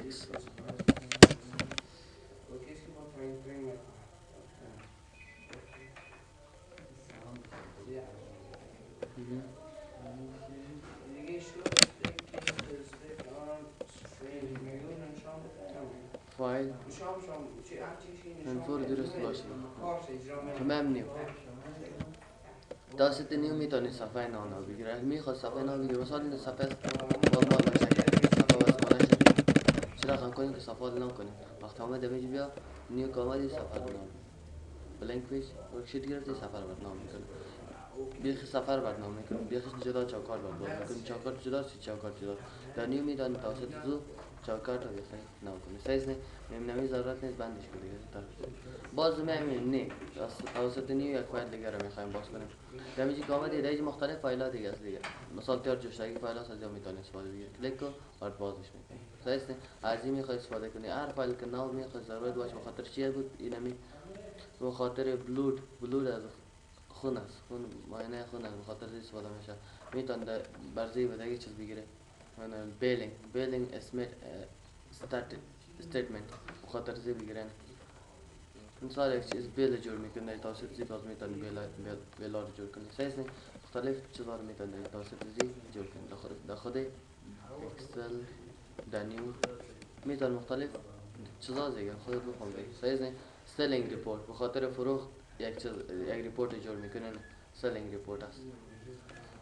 X. Mhm. File منظور درست باشه. تمام نیو داست نیو میتونی صفحه نو بگیره. میخواد صفحه نو بگیره، مثلا این صفحه والمال نشه کرد، صفحه واسه کنه شد. چرا خم کنیم که صفحه نو کنیم؟ وقتی آمده میگی بیا نیو که آمدی صفحه نو بلنک پیج ورکشیت گرفتی صفحه رو برنامه میکنه. بیخی سفر برنامه میکنیم، بیخی جدا چاکار برنامه میکنیم، چاکار جدا سی چاکار جدا در نیو میدان توسط زو چاکار رو بیخی نو کنیم. سایز نه نمی ضرورت نیست بندش کنیم طرف باز میمیم نه توسط نیو یک فایل دیگر رو میخوایم باز کنیم. دمیجی که آمده ایده مختلف فایلات دیگه است دیگه، مثال تیار جوشتگی فایل هست از یا میتونی استفاده بگیری. کلیک کن و بازش میکنی. سایز نه از این میخوای استفاده کنی هر فایل که نو میخوای ضرورت باشه بخاطر چیه بود اینمی بخاطر بلود از خون است، خون معاینه خون است، بخاطر این استفاده میشه. میتون در برزی بدهی چیز بگیره من بیلینگ استیتمنت بخاطر زی بگیرن. مثال یک چیز بیل جور میکنه توسط زی باز میتونی بیلا رو جور کنی. سایز نه مختلف چیزا رو میتونی توسط زی جور کنی. در خود اکسل در نیو میتونی مختلف چیزا دیگه خودت بخون بگی. سایز نه سلینگ ریپورت بخاطر فروخت یک چیز یک ریپورت جور میکنن، سلینگ ریپورت است.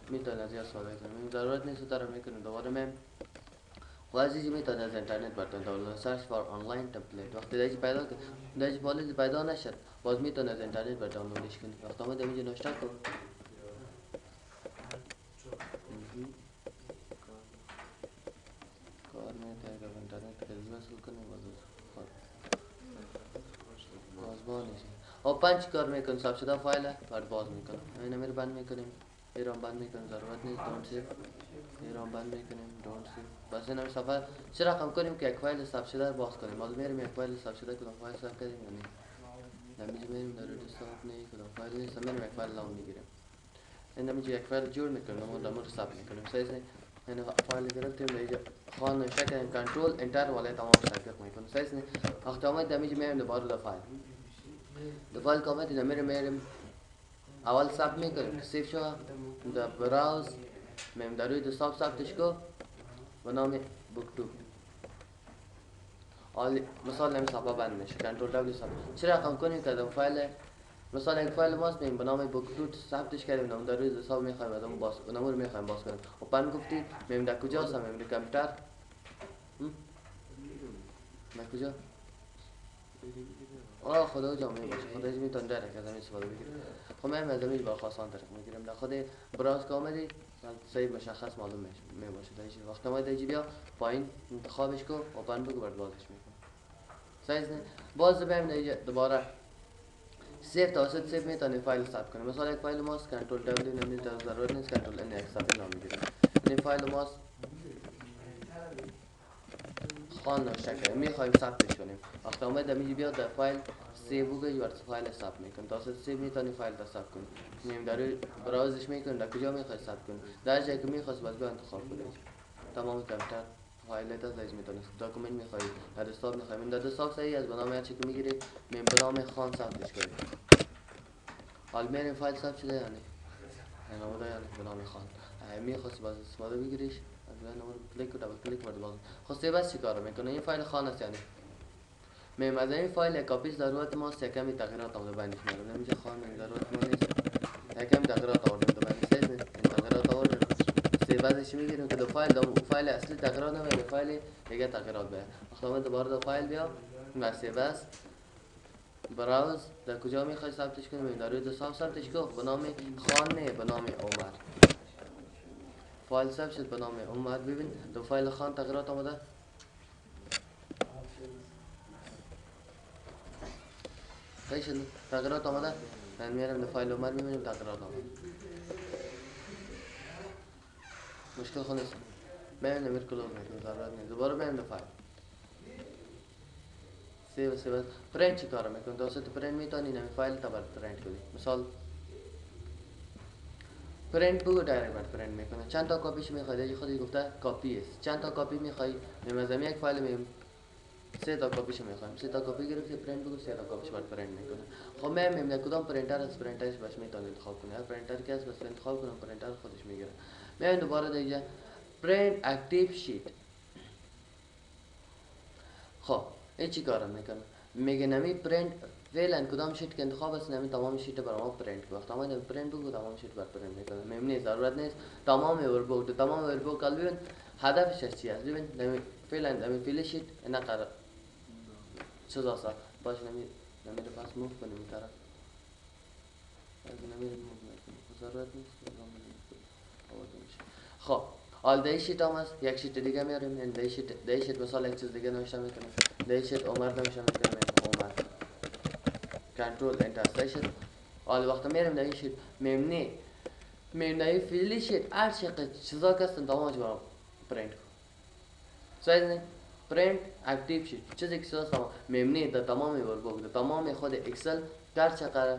میتونه از این استفاده کنیم. ضرورت نیست تر میکنیم دوباره میم و عزیزی میتونه از اینترنت براتون دانلود سرچ فار آنلاین تمپلیت. وقتی دیگه پیدا کنه دیگه پالیسی پیدا نشد باز میتونه از اینترنت براتون دانلودش کنی. وقتی ما دیگه نوشته کن کار میتونه از اینترنت بزنس کنیم باز نیست. و پنج کار میکنیم ثبت شده فایل بعد باز میکنیم. اینو میره بند میکنیم، ایران بند میکنیم، ضرورت نیست دونت سیو. ایران بند میکنیم دونت سیو. بس این صفحه چرا رقم کنیم که یک فایل ثبت شده رو باز کنیم. باز میریم یک فایل ثبت شده کدام فایل ثبت کردیم یعنی نمیشه میریم در روی ثبت نه کدام فایل نیست میریم یک فایل نام میگیریم. این نمیشه یک فایل جور میکنیم در مورد ثبت میکنیم. سایز این فایل گرفتیم دیگه خان نوشته کردیم کنترل انتر ولی تمام تحقیق میکنیم. سایز وقتی اومد نمیشه میریم دوباره در فایل فایل که آمد میریم اول ثبت میکنیم سیف شو در براوز میم در روی دسکتاپ ثبتش کو به نام بوکتوب. مثال نمی صفحه بند میشه کنترل دبلیو ثبت. چرا رقم کنیم که در فایل مثلا یک فایل ماست میم به نام بوکتوب ثبتش کردیم نام در روی دسکتاپ میخوایم ازمون باز اونمو رو میخوایم باز کنیم. و پن گفتی میم در کجاست میم در کامپیوتر در کجا خدا جامعه باشه خدا میتونه در که از همین استفاده بگیره. خب من از همین با خاصان طریق میگیرم در خود براوز که آمدی صحیح مشخص معلوم می باشه دایجی وقت ما دایجی بیا پایین انتخابش کو و پن بگو برد بازش میکنه. سایز نه باز بهم دوباره سیف توسط سیف میتونی فایل ثبت کنیم. مثلا یک فایل ماست کنترل دبلیو نمیشه ضرورت نیست کنترل ان یک ثبت نام میگیره. این فایل ماست خان نوشته کردیم میخوایم ثبتش کنیم. وقتی اومد میگی بیا در فایل سیو بگو ورس فایل ثبت میکن توسط سیو میتونی فایل را ثبت کنی. میم در براوزش میکنی در کجا میخوای ثبت کنی در جایی که میخواست باز بیا انتخاب کنی. تمام کامپیوتر فایلت از لازم میتونی داکومنت میخوای در دسکتاپ میخوای در دسکتاپ صحیح از بنامه هر چی که میگیری میم بنامه خان ثبتش کنی. حال میریم فایل ثبت شده یعنی نموده یعنی بنامه خان میخواستی باز استفاده بگیریش از نمود کلیک و دبل کلیک ورد باز خواستی بس چی کار میکنه. این فایل خان است یعنی میم از این فایل کاپیش ضرورت ماست یک کمی تغییرات آورده بندش میاره نمیشه خان ضرورت ما نیست یک کمی تغییرات آورده تو بندش نیست این تغییرات آورده سی بعدش میگیریم که دو فایل اصلی تغییرات نمیده فایل دیگه تغییرات بده. وقتی دوباره دو فایل بیا واسه بس براوز در کجا میخوای ثبتش کنی در روی دسکتاپ ثبتش کو به نام خان نه به نام عمر. فایل ثبت شد به نام عمر. ببین دو فایل خان تغییرات آمده خیلی تغییرات آمده. من میارم در فایل عمر میبینیم تغییرات آمده مشکل خود نیست. میبینم میر کلوز میکنم ضرورت نیست دوباره میارم در فایل سیو پرینت چی کار میکنم توسط پرینت میتونی نمی فایل تا برات پرینت کنی. مثال پرینت بگو دایرکت برات پرینت میکنه. چند تا کاپیش میخوای دیگه خودی گفته کاپی است چند تا کاپی میخوای میم از یک فایل میم 3 تا کپیش میخوایم. 3 تا کپی گرفتی پرینت بگو 3 تا کپیش باید پرینت میکنه. خب میایم کدام پرینتر از پرینترش باش میتونید انتخاب کنید. هر پرینتر که از بس انتخاب کنم پرینتر خودش میگیره. میایم دوباره دیگه پرینت اکتیو شیت. خب این چی کار میکنه؟ میگه نمی پرینت فعلا کدام شیت که انتخاب است نمی تمام شیت برای ما پرینت کنه. تمام پرینت بگو تمام شیت بر پرینت میکنه. میمونی ضرورت نیست تمام وربوک تمام وربوک ببین هدفش از چی است. ببین نمی فعلا نمی فیل شیت اینا قرار چیز است باش نمی پس موو کنیم این طرف. اگه نمی موو نکنیم ضرورت نیست خب حال دی شیت هم هست. یک شیت دیگه میاریم. این دی شیت مثلا یک چیز دیگه نوشته میکنیم. دی شیت عمر نوشته میکنیم. عمر کنترل انتر دی شیت. حال وقت میریم دی شیت میمونی دی فیلی شیت هر چقدر چیزا هستن تمامش برام پرینت کن. سایز پرینت اکتیو شیت چیزی که چیزا تمام میمونی در تمام وربوک در تمام خود اکسل هر چقدر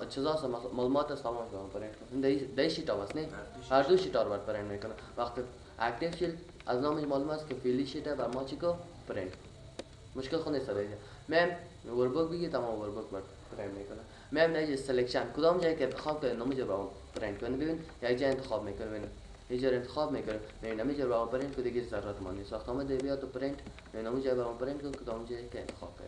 چیزا هست معلومات است تمام برام پرینت کن. دی شیت هم هست نه هر دو شیت ها رو باید پرینت میکنه. وقتی اکتیو شیت از نامش معلوم است که فیلی شیت بر ما چی کو پرینت مشکل خود نیست دیگه. میم وربوک بگی تمام وربوک باید پرینت میکنه. میم دیگه سلکشن کدام جایی که انتخاب کنه نمیشه برام پرینت کنه. ببین یک جای انتخاب میکنه ببین یه جای انتخاب میکنه ببین نمیشه برام پرینت کنه دیگه ضرورت من نیست. وقتی اومد بیا تو پرینت ببین نمیشه برام پرینت کنه کدام جایی که انتخاب کنه.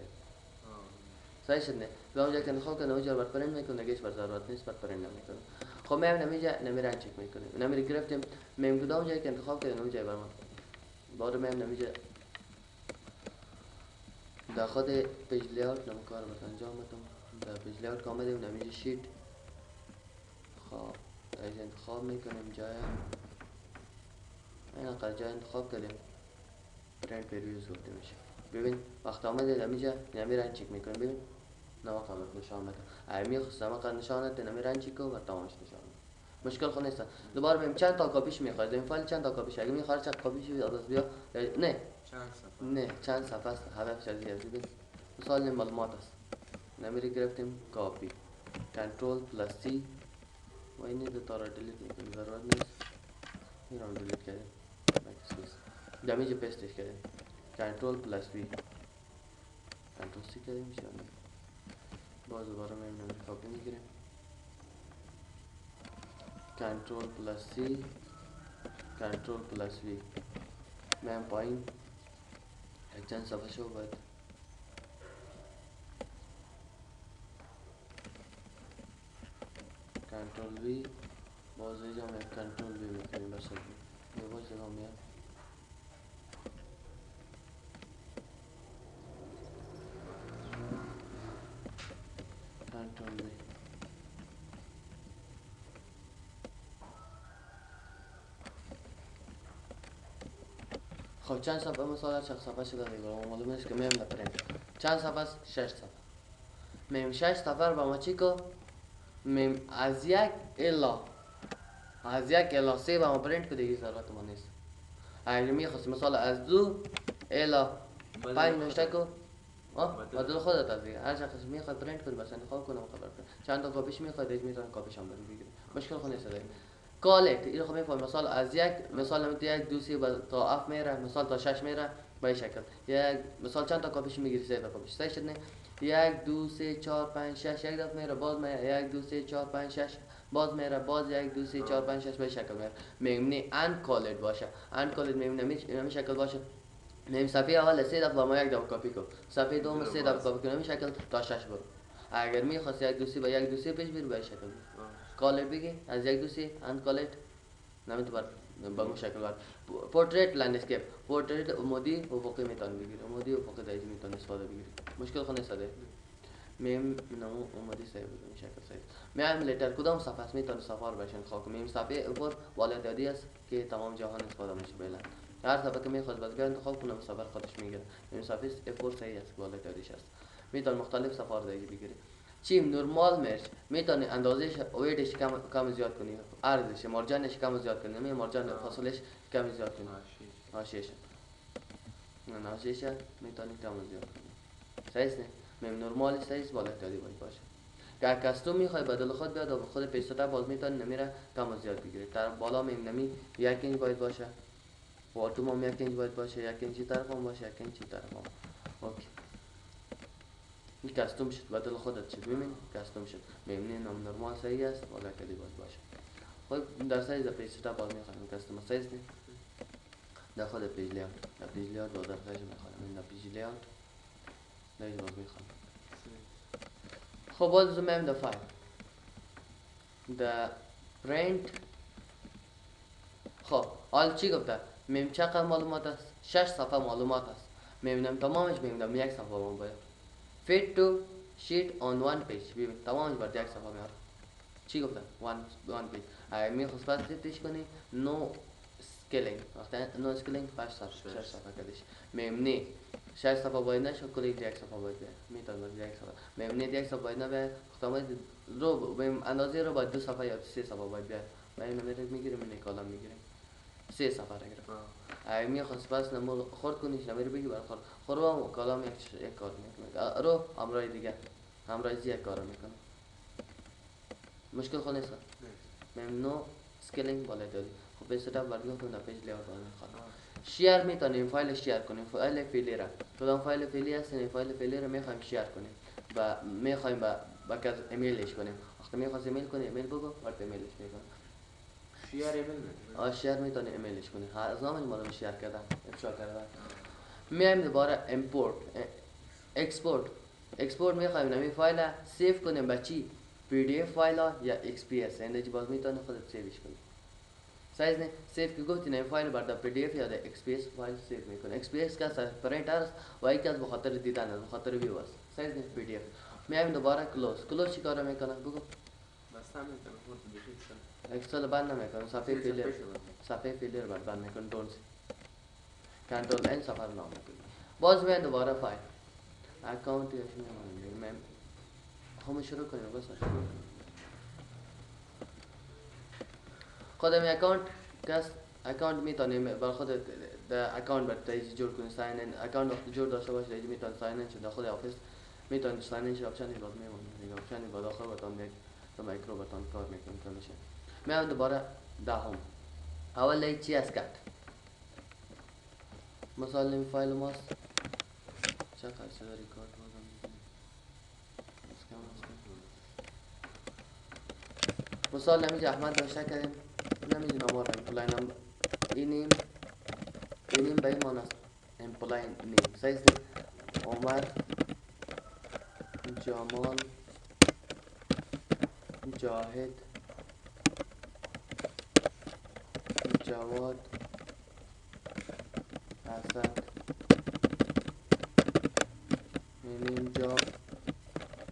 صحیح شد نه کدام جایی که انتخاب کنه نمیشه برام پرینت میکنه دیگه بر ضرورت نیست برام پرینت نمیکنه. خب میم نمیشه نمیرن چک میکنه نمیری گرفتیم میم کدام جایی که انتخاب کنه نمیشه برام بعد میم نمیشه در خود پیج لیاوت نم کار باید انجام بدم. در پیج لیاوت که آمدیم نمیشه شیت. خب از انتخاب میکنیم جای این اقل جای انتخاب کردیم پرینت پریویوز گفته میشه. ببین وقت آمده نمیشه نمیرن چک میکنیم. ببین نمک آمد نشان بده اگه میخواست نمک نشانت نمیرن چک کن و تمامش نشان بده. مشکل خود نیست. دوباره ببین چند تا کاپیش میخواد این فایل چند تا کاپیش اگه میخواد چند کاپیش بیا نه نه چند صفحه است هدفش از این ببین مثال این معلومات است. نمیری گرفتیم کاپی کنترل پلاس سی و این دو تا را دیلیت میکنیم ضرورت نیست. این را دیلیت کردیم دمیج پیستش کردیم کنترل پلاس وی کنترل سی کردیم میشه باز دوباره میم نمیری کاپی میگیریم کنترل پلاس سی کنترل پلاس وی میم پایین یک چند صفحه شو باید کنترل وی باز اینجا هم یک کنترل وی میکنیم بس یه باز دیگه میاد کنترل وی خب چند صفحه مثلا چند صفحه شده دیگه معلومه است که میم نپرینت چند صفحه است 6 صفحه میم 6 صفحه رو با ما چی کو میم از یک الا 3 با ما پرینت که دیگه ضرورت ما نیست. اگر میخواستی مثلا از 2 الا 5 نوشته کو بدل خودت از دیگه هر چقدر میخواد پرینت کنی بس انتخاب کنم خبر کن چند تا کاپیش میخواد دیگه میتونن کاپیش هم بگیری مشکل خود نیست دیگه. کالکت این خب میفهم مثلا از یک مثلا میگه 1 2 3 تا اف میره مثلا تا 6 میره به این شکل یک مثلا چند تا کاپیش میگیری 3 تا کاپیش صحیح شد نه 1 2 3 4 5 6 یک دفعه میره باز میره 1 2 3 4 5 6 باز میره باز 1 2 3 4 5 6 به شکل میره میمونی ان کالد باشه ان کالد میمونه نمی شکل باشه نیم صفحه اول 3 دفعه با ما یک دفعه کپی کن صفحه دوم 3 دفعه کپی کن نمی شکل تا 6 برو اگر میخواست 1 2 3 با 1 2 3 پیش بری به شکل کالد بگی از 1 2 3 ان کالد نمی تو بر با مو شکل بر پورتریت لندسکیپ پورتریت عمودی افقی میتونی بگیری عمودی افقی دایره میتونی استفاده بگیری مشکل خود نیست ده میم نمو عمودی سه بود این شکل سه میم لیتر کدام صفحه است میتونی صفحه رو بشین خاک میم صفحه اوپر بالا دادی است که تمام جهان استفاده میشه بله هر صفحه که میخواد باز بیان انتخاب کنم صفحه خودش میگیره میم صفحه اوپر صحیح است بالا دادیش است میتونی مختلف صفحه رو دیگه بگیری چیم نورمال مرج میتونی اندازش ویدش کم زیاد کنی عرضش مارجنش کم زیاد کنی می مارجن فاصلش کم زیاد کنی حاشیه‌اش نه حاشیه‌اش میتونی کم زیاد کنی صحیح است میم نورمال سایز بالا دادی باشه اگر کاستوم میخوای بدل خود بیاد و خود پیستتا باز میتونی نمیره کم و زیاد بگیری در بالا میم نمی 1 اینچ باید باشه والتوم هم 1 اینچ باید باشه 1 اینچی طرف هم باشه 1 اینچی طرف هم اوکی این کاستوم شد و دل خودت چه ببین کاستوم شد میبینی نام نرمال صحیح است والا کلی باید باشه خب در سایز پیج ستا باز میخوایم کاستوم سایز نی در خود پیج لیاوت در پیج لیاوت باز در خیلی میخوایم این در پیج لیاوت در باز میخوایم خب باز زمیم در فایل در پرینت خب حال چی گفته میم چقدر معلومات است 6 صفحه معلومات است میبینم تمامش میبینم یک صفحه ما باید fit to sheet on one page ببین تمامش بر یک صفحه میاره چی گفته one page اگه میخواست پس کنی no scaling وقتی no scaling 5 صفحه کدیش میبینی 6 صفحه باید نشد کلی یک صفحه باید بیاد میتونم باید یک صفحه میبینی یک صفحه باید نبیاد خطامه رو اندازه رو باید 2 صفحه یا 3 صفحه باید بیاد میبینم میگیریم این کالم میگیریم 3 صفحه رو گرفت اگه میخواست پس نمو خورد کنیش نمیری بگی برای خورد و کالم یک کار میکنه رو همراه دیگه همراه یک کار میکنه مشکل خود نیست ممنوع سکیلینگ بالا داری خب به ستا برگاه کنه پیج لیاوت بالا میخواد شیر میتونیم فایل شیر کنیم فایل فعلی را کدام فایل فعلی هست این فایل فعلی را میخوایم شیر کنیم و میخوایم با کس ایمیلش کنیم وقتی میخواست ایمیل کنی ایمیل بگو برات ایمیلش میکنه شیر ایمیل شیر میتونی ایمیلش کنی از زمان ما شیر کردن افشا کردن میایم دوباره امپورت اکسپورت میخوایم نمی فایل سیو کنیم با چی پی دی اف فایل یا ایکس پی اس اندی باز میتونی خودت سیوش کنی سایز نه سیو که گفتی نمی فایل بر پی دی اف یا ایکس پی اس فایل سیو میکنه ایکس پی اس کا پرینتر است و یک از بخاطر دیدن است بخاطر ویو است سایز نه پی دی اف میایم دوباره کلوز چی کار میکنه بگو بس هم میکنه خود بشید اکسل بند نمیکنه صفحه فیلر بند میکنه دونس کنترل این صفحه رو نام میکنه باز میایم دوباره فایل اکانت یا میم همه شروع کنیم بس خودم اکانت کس اکانت میتونیم بر خود اکانت بر تایید جور کنیم ساین این اکانت وقتی جور داشته باشه دیگه میتونیم ساین این شده خود آفیس میتونیم ساین این شده آپشنی باز میمونه دیگه آپشنی باز آخر بتون یک تو مایکرو بتون کار میکنیم که میشه میام دوباره دهم اول یک چی از کات مثلا این فایل ماست چقدر صدا ریکارد بازم مثال نمیشه احمد نوشته کردیم نمیشه نامار امپلای نمبر اینیم به این معنی است امپلای نیم سایز عمر جمال جاهد جواد اسد اینیم جاب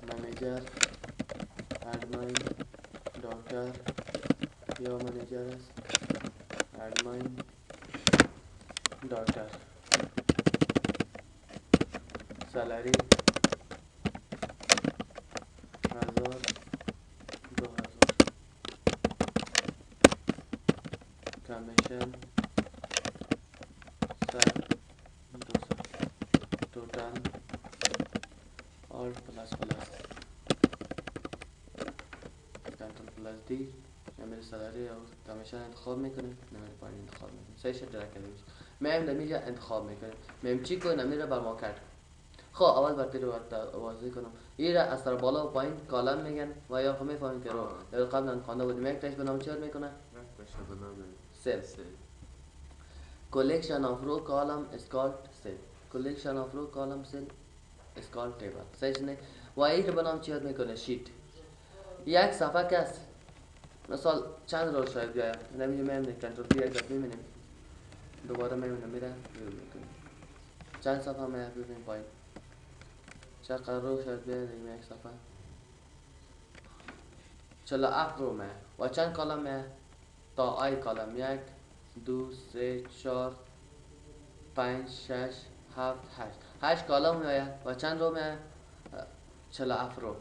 منیجر ادمین دکتر یا منیجر است ادمین دکتر سالاری 1000 2000 کمیشن 100 200 توتال اور پلس کنترل پلس دی نمیر سالاری و کمیشن انتخاب میکنیم نمیر پایین انتخاب میکنیم سه شد درک کردیم میم نمیجا انتخاب میکنیم میم چی کنیم نمیر بر ما کرد خب اول بر پیرو واضح کنم این را از طرف بالا و پایین کالم میگن و یا خب میفهمیم که رو در قبلا خوانده بودیم یک تاش به نام چی میکنه به نام سل collection of row column is called cell collection of row column cell is called table صحیح نه و این رو به نام چی میکنه شیت یک صفحه کس مثال چند رو شاید بیاید نمیدونم میمونه کنترل پی یک دفعه میبینیم دوباره میمونه میره میکنیم چند صفحه میاد ببینیم پایین چقدر رو شاید بیاید یک صفحه 47 رو میاد و چند کالم میاد تا آی کالم 1 2 3 4 5 6 7 8 کالم میاد و چند رو میاد 47 رو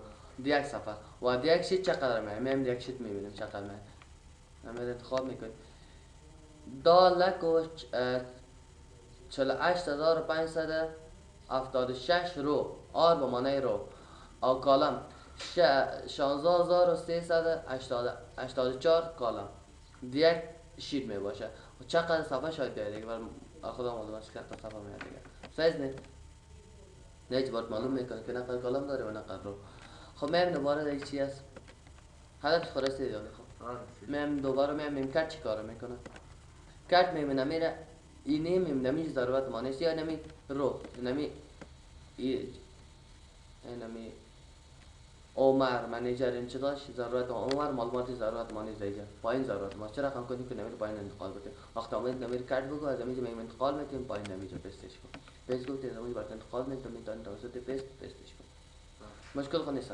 یک صفحه و یک شیت چقدر میاد میم یک شیت میبینیم چقدر میاد نمید انتخاب میکنیم دالک و 48576 رو آر به معنی رو او کالم 16384 کالم یک شیت می باشه و چقدر صفحه شاید بیاید دیگه بر خدا معلوم است که چقدر صفحه میاد دیگه سایز نه هیچ بار معلوم میکنه که نقل کلام داره و نقل رو. خب میم دوباره دیگه چی است؟ حالت خورسته دیگه. خب میم دوباره میم کٹ چی کار میکنه؟ کٹ میم نمیره اینه میم نمی ضرورت ما نیست یا نمی رو نمی نمی عمر منیجر این چه داشت ضرورت عمر معلوماتی ضرورت ما نیست دیگه پایین ضرورت ما چرا هم کنیم که نمیر پایین انتقال بده وقت آمد نمیر کٹ بگو از اینجا میم انتقال میتیم پایین نمیجا پستش کن پست گفت از اینجا برات انتقال میتیم میتونیم توسط پستش کن مشکل خود نیست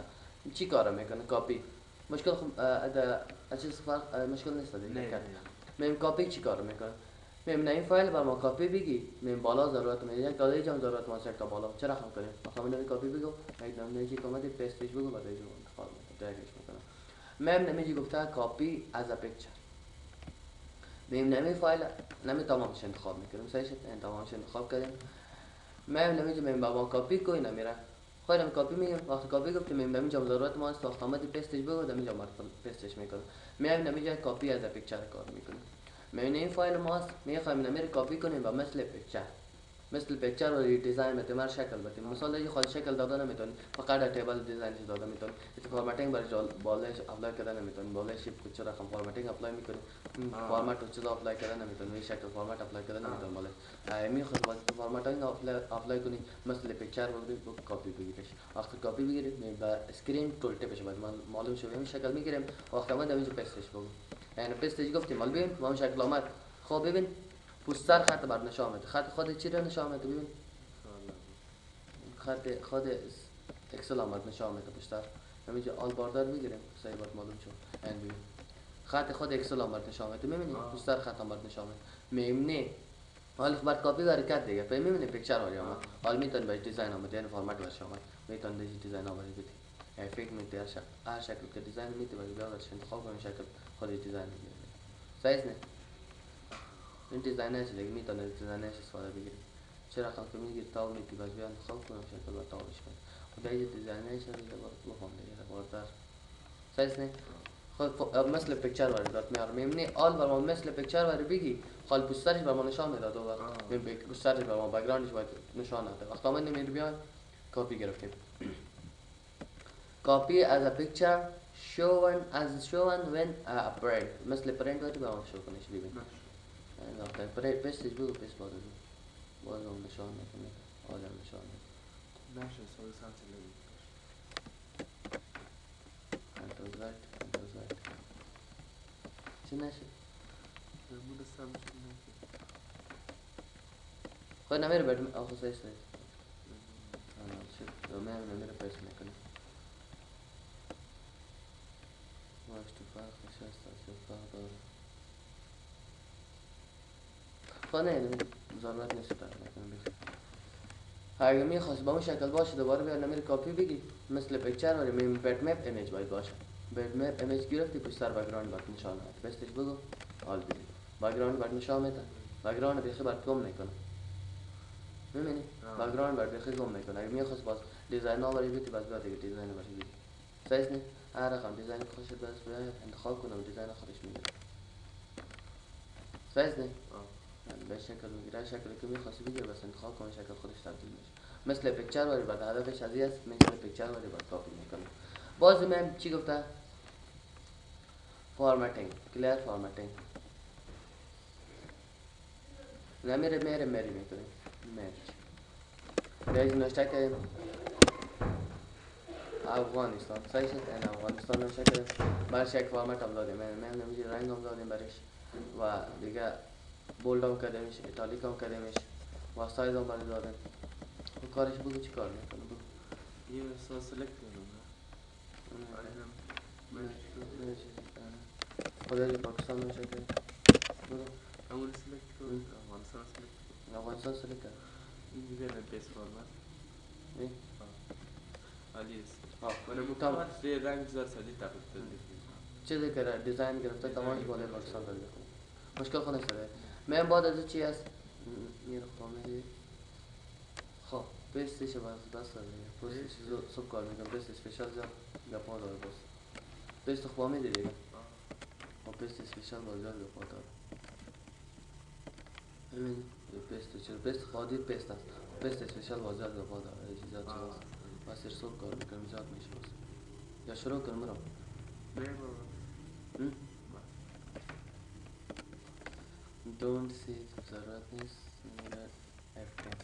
چی کار میکنه کاپی مشکل خود چیز فرق مشکل نیست دیگه کٹ میم کاپی چی کار میکنه میم این فایل بر ما کاپی بگی میم بالا ضرورت میاد یک داده جام ضرورت ما تا بالا چرا هم کنیم مثلا من کاپی بگو یک نمیجی کامنت پستش بگو بعد اینو انتقال میکنه درگش میکنه میم نمیجی گفته کاپی از ا پیکچر میم نمی فایل نمی تمامش انتخاب میکنیم صحیح شد تمامش انتخاب کردیم میم نمیجی میم با ما کاپی کوی نمیره خودم کاپی میگم وقتی کاپی گفتم میم نمیجا ضرورت ما است وقت آمد پستش بگو نمیجا پستش میکنه میم نمیجا کاپی از ا پیکچر کار میکنه میم این فایل ماست میخوایم نمیر کاپی کنیم و مثل پیکچر و دیزاین میتونیم هر شکل بدیم مثلا دیگه خود شکل داده نمیتونیم فقط تیبل دیزاینش داده میتونیم فورماتینگ برای بالایش اپلای کردن نمیتونیم بالایش کچه رقم فورماتینگ اپلای میکنیم فورمات و چیزا اپلای کردن نمیتونیم این شکل فورمات اپلای کردن نمیتونیم بالای میخواد باز فورماتینگ اپلای کنیم مثل پیکچر بگیرید و کاپی بگیریش وقتی کاپی بگیرید با اسکرین تول تپش بعد معلوم شد این شکل میگیریم وقتی ما اینجا پستش بگو یعنی پستش گفتیم مال ببین ما شکل آمد خب ببین پوستر خط بر نشان میده خط خود چی رو نشان میده ببین خط خود اکسل آمد نشان میده پوستر همینجا آل باردار میگیریم صحیح باید معلوم شد این ببین خط خود اکسل آمد نشان میده میبینی پوستر خط آمد نشان میده میبینی حالا بعد کپی برکت دیگه پس میبینی پیکچر ولی آمد حالا میتونی باش دیزاین آمد یعنی فرمت ورش آمد میتونی دیزاین آمد بدی افکت میده هر شکل که دیزاین میده ولی بیا ورش انتخاب کنی شکل خود دیزاین میگیره صحیح نه این دیزاینش دیگه میتونه دیزاینش استفاده بگیری چرا خام که میگیری تاو میتی باز بیا انتخاب کنم شکل و تاوش کنم و دیگه دیزاینش دیگه بفهم دیگه باردار صحیح نه خب مثل پیکچر وارد داد میارم میبینی آل بر ما مثل پیکچر وارد بگی خال پوسترش بر ما نشان میداد و پوسترش بر ما بک‌گراندش باید نشان داد وقتی ما نمیری بیان کپی گرفتیم copy as a picture shown when a print مثل print وقتی بر ما شو کنش ببین وقتی پستش بگو پست باز اون نشان میکنه آدم نشان میده نشه سوال سانتی لگی انتظار چی نشه نمونه سمت نشه خود نمیره برد آخو سیست شد نمیره پست میکنه ماش تو فرق نشست از فرق داره خود نه ضرورت نیست اگه میخواست با اون شکل باشه دوباره بیا نمیره کاپی بگی مثل پیکچر ولی بیت مپ ایمیج باید باشه بیت مپ ایمیج گرفتی پشت بک‌گراند باید نشان میده پستش بگو حال بدی بک‌گراند باید نشان میده بک‌گراند بیخی باید گم میکنه میبینی بک‌گراند باید بیخی گم میکنه اگه میخواست باز دیزاین آوری بیتی باز بیا دیگه دیزاین باشه بیتی صحیح نیست هر رقم دیزاین خودش بس بیا انتخاب کنم دیزاین خودش میگیره صحیح نیست به شکل میگیره شکلی که میخواستی بگیر بس انتخاب کنه شکل خودش تبدیل میشه مثل پیکچر ولی بعد هدفش از است مثل پیکچر ولی بعد کپی میکنه باز من چی گفته فورماتینگ کلیر فورماتینگ نمیره میری میکنه میری نشته که افغانستان صحیح شد این افغانستان نشه که برش یک فورمت هم دادیم من نمیشه رنگ هم دادیم برش و دیگه بولد هم کردیمش ایتالیک هم کردیمش و سایز هم برای دادیم و کارش بگو چی کار میکنه بگو یه سال سلکت کنم خدای پاکستان نشه که بگو اول سلکت کنم افغانستان سلکت کنم افغانستان سلکت کرد این دیگه بیس فورمت این آلیس من مکمل ری رنگ زار سادی تقریب تدریف چیزی که دیزاین گرفته تمامش بالای پاکستان داره بکنه مشکل خود نیست من بعد از چی هست میره خامه خب پستش بس پستش صبح کار میکنم پست اسپیشال زیاد گپا داره باز پست خواهی دیگه خب پست اسپیشال باز زیاد گپا داره همین پست چرا پست خواهدید پست هست پست اسپیشال باز زیاد گپا داره چیزا چیز بس ارسال کار میکنم زیاد میشه بس یا شروع کنم برم نه بابا don't save ضرورت نیست F10